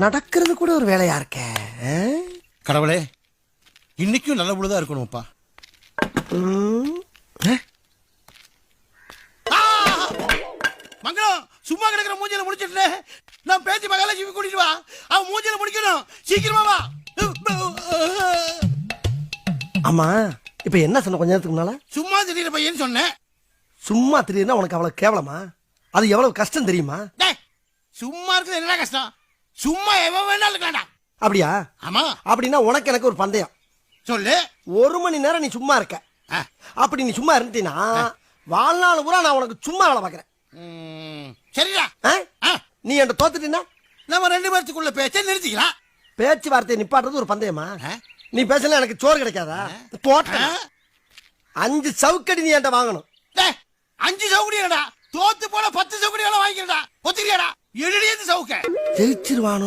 நடக்கிறது கூட ஒரு வேலையா இருக்க. கடவுளே, இன்னைக்கும் நல்ல பொழுதா இருக்கணும்ப்பா. மங்களம், சும்மா கிடக்கிற மூஞ்சில முடிச்சிட்டு நான் பேசி மகாலட்சுமி கூட்டிட்டு வா. அவன் மூஞ்சில முடிக்கணும், சீக்கிரமா வா. ஆமா, இப்ப என்ன சொன்ன கொஞ்ச நேரத்துக்கு முன்னால? சும்மா திடீர்னு பையன் சொன்னேன். சும்மா திடீர்னா உனக்கு அவ்வளவு கேவலமா? அது எவ்வளவு கஷ்டம் தெரியுமா? சும்மா இருக்குது என்ன கஷ்டம்? சும்மா எவன் வேணாலும் இருக்கலாம்டா. அப்படியா? ஆமா. அப்படின்னா உனக்கு எனக்கு ஒரு பந்தயம். சொல்லு. 1 மணி நேரம் நீ சும்மா இருக்க. அப்படி நீ சும்மா இருந்தீனா வாழ்நாள் பூரா நான் உனக்கு சும்மா வேலை பாக்குறேன். சரிடா. நீ என்கிட்ட தோத்துட்டீன்னா நம்ம 2 பேர்த்துக்குள்ள பேச்ச நிறுத்திக்கலாம். பேச்சுவார்த்தையை நிப்பாட்டுறது ஒரு பந்தயமா? நீ பேசல எனக்கு சோறு கிடைக்காதா? போட்ட 5 சவுக்கடி நீ என்கிட்ட வாங்கணும். 5 சவுக்கடியாடா? தோத்து போல 10 சவுக்கடி வேலை வாங்கிக்கிறடா. ஒத்துக்கிறியாடா? எழுதியது சவுக்க ஜெயிச்சிருவானோ?